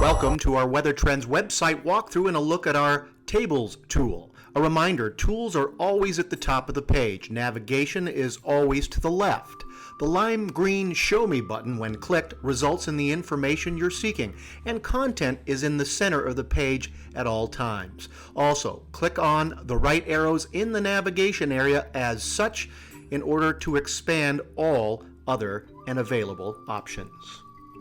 Welcome to our Weather Trends website walkthrough and a look at our Tables tool. A reminder, tools are always at the top of the page. Navigation is always to the left. The lime green Show Me button, when clicked, results in the information you're seeking, and content is in the center of the page at all times. Also, click on the right arrows in the navigation area as such in order to expand all other and available options.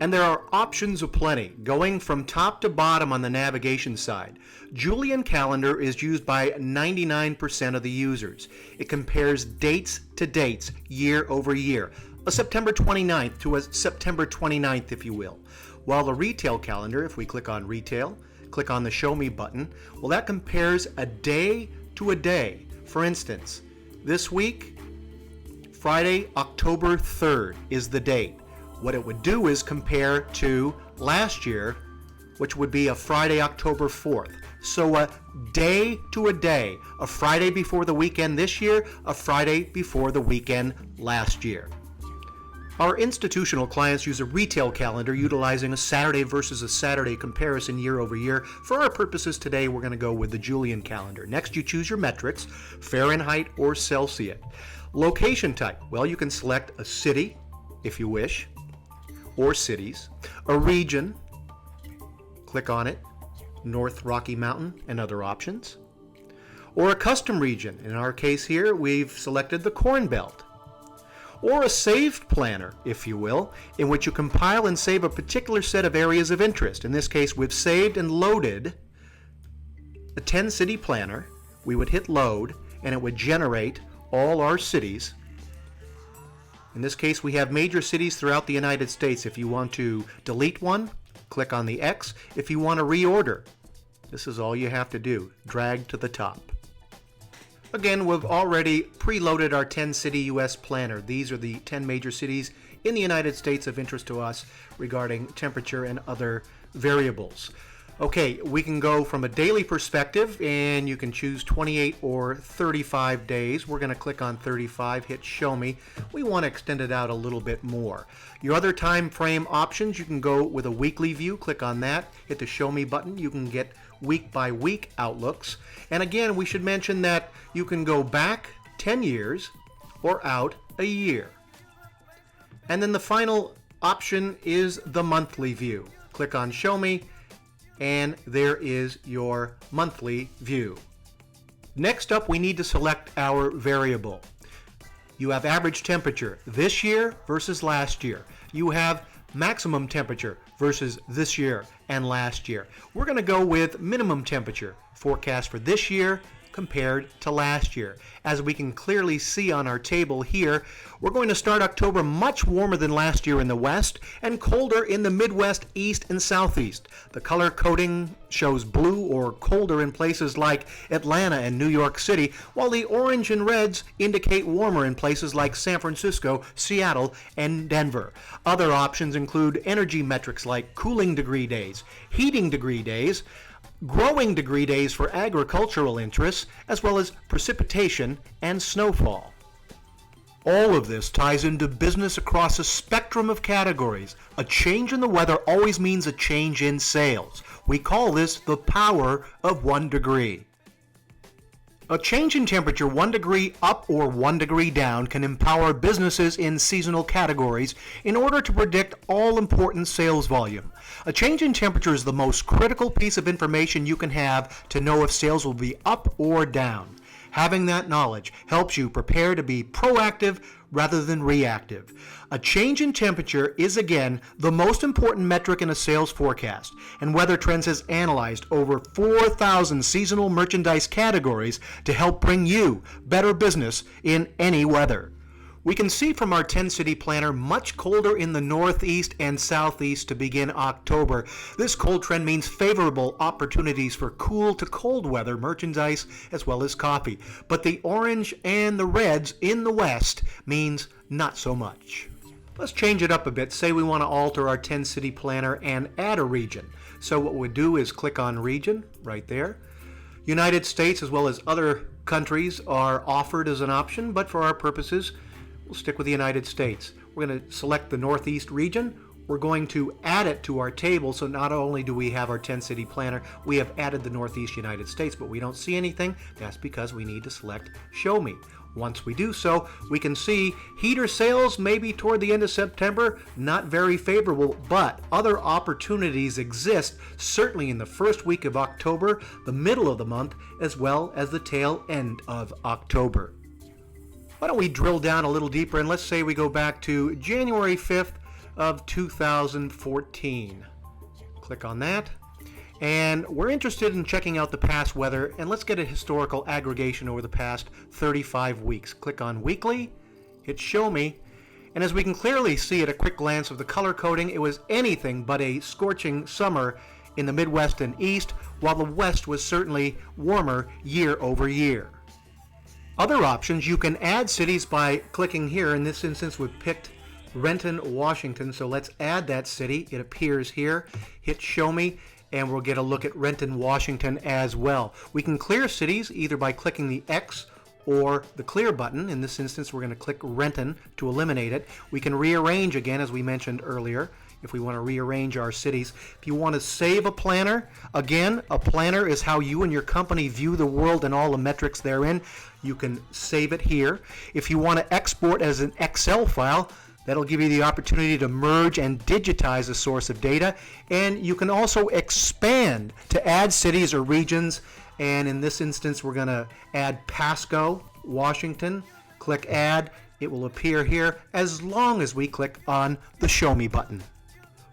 And there are options aplenty, going from top to bottom on the navigation side. Julian Calendar is used by 99% of the users. It compares dates to dates, year over year. A September 29th to a September 29th, if you will. While the Retail Calendar, if we click on Retail, click on the Show Me button, well, that compares a day to a day. For instance, this week, Friday, October 3rd is the date. What it would do is compare to last year, which would be a Friday, October 4th. So a day to a day, a Friday before the weekend this year, a Friday before the weekend last year. Our institutional clients use a retail calendar utilizing a Saturday versus a Saturday comparison year over year. For our purposes today, we're going to go with the Julian calendar. Next, you choose your metrics, Fahrenheit or Celsius. Location type, well, you can select a city, if you wish, or cities, a region, click on it, North Rocky Mountain and other options, or a custom region. In our case here, we've selected the Corn Belt, or a saved planner, if you will, in which you compile and save a particular set of areas of interest. In this case, we've saved and loaded a 10-city planner. We would hit load, and it would generate all our cities. In this case, we have major cities throughout the United States. If you want to delete one, click on the X. If you want to reorder, this is all you have to do. Drag to the top. Again, we've already preloaded our 10-city U.S. planner. These are the 10 major cities in the United States of interest to us regarding temperature and other variables. Okay, we can go from a daily perspective, and you can choose 28 or 35 days. We're going to click on 35, hit Show Me. We want to extend it out a little bit more. Your other time frame options, you can go with a weekly view. Click on that, hit the Show Me button. You can get week-by-week outlooks. And again, we should mention that you can go back 10 years or out a year. And then the final option is the monthly view. Click on Show Me, and there is your monthly view. Next up, we need to select our variable. You have average temperature this year versus last year. You have maximum temperature versus this year and last year. We're going to go with minimum temperature forecast for this year compared to last year. As we can clearly see on our table here, we're going to start October much warmer than last year in the west and colder in the Midwest, east, and southeast. The color coding shows blue or colder in places like Atlanta and New York City, while the orange and reds indicate warmer in places like San Francisco, Seattle, and Denver. Other options include energy metrics like cooling degree days, heating degree days, growing degree days for agricultural interests, as well as precipitation and snowfall. All of this ties into business across a spectrum of categories. A change in the weather always means a change in sales. We call this the power of 1 degree. A change in temperature 1 degree up or 1 degree down can empower businesses in seasonal categories in order to predict all important sales volume. A change in temperature is the most critical piece of information you can have to know if sales will be up or down. Having that knowledge helps you prepare to be proactive rather than reactive. A change in temperature is, again, the most important metric in a sales forecast, and Weather Trends has analyzed over 4,000 seasonal merchandise categories to help bring you better business in any weather. We can see from our 10-city planner much colder in the northeast and southeast to begin October. This cold trend means favorable opportunities for cool to cold weather merchandise as well as coffee. But the orange and the reds in the west means not so much. Let's change it up a bit. Say we want to alter our 10-city planner and add a region. So what we do is click on region right there. United States as well as other countries are offered as an option, but for our purposes, we'll stick with the United States. We're going to select the Northeast region. we're going to add it to our table. So not only do we have our 10-city planner, we have added the Northeast United States, but we don't see anything. That's because we need to select Show Me. Once we do so, we can see heater sales maybe toward the end of September, not very favorable, but other opportunities exist, certainly in the first week of October, the middle of the month, as well as the tail end of October. Why don't we drill down a little deeper, and let's say we go back to January 5th of 2014. Click on that. And we're interested in checking out the past weather, and let's get a historical aggregation over the past 35 weeks. Click on Weekly, hit Show Me, and as we can clearly see at a quick glance of the color coding, it was anything but a scorching summer in the Midwest and East, while the West was certainly warmer year over year. Other options, you can add cities by clicking here. In this instance, we've picked Renton, Washington, so let's add that city. It appears here. Hit Show Me, and we'll get a look at Renton, Washington as well. We can clear cities either by clicking the X or the clear button. In this instance, we're going to click Renton to eliminate it. We can rearrange again, as we mentioned earlier, if we want to rearrange our cities. If you want to save a planner, again, a planner is how you and your company view the world and all the metrics therein. You can save it here. If you want to export as an Excel file, that'll give you the opportunity to merge and digitize a source of data. And you can also expand to add cities or regions. And in this instance, we're going to add Pasco, Washington. Click Add. It will appear here as long as we click on the Show Me button.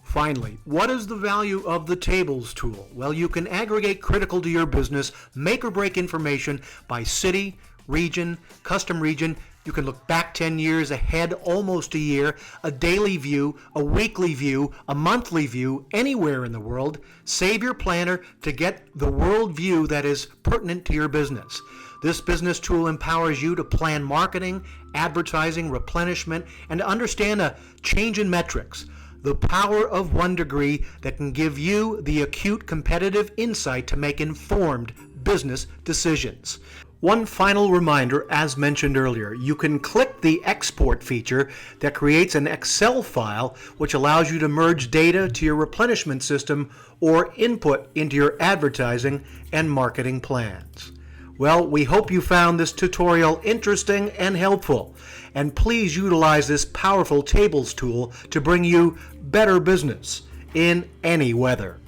Finally, what is the value of the Tables tool? Well, you can aggregate critical to your business, make or break information by city, region, custom region. You can look back 10 years ahead, almost a year, a daily view, a weekly view, a monthly view, anywhere in the world. Save your planner to get the world view that is pertinent to your business. This business tool empowers you to plan marketing, advertising, replenishment, and to understand a change in metrics. The power of 1 degree that can give you the acute competitive insight to make informed business decisions. One final reminder, as mentioned earlier, you can click the export feature that creates an Excel file which allows you to merge data to your replenishment system or input into your advertising and marketing plans. Well, we hope you found this tutorial interesting and helpful, and please utilize this powerful Tables tool to bring you better business in any weather.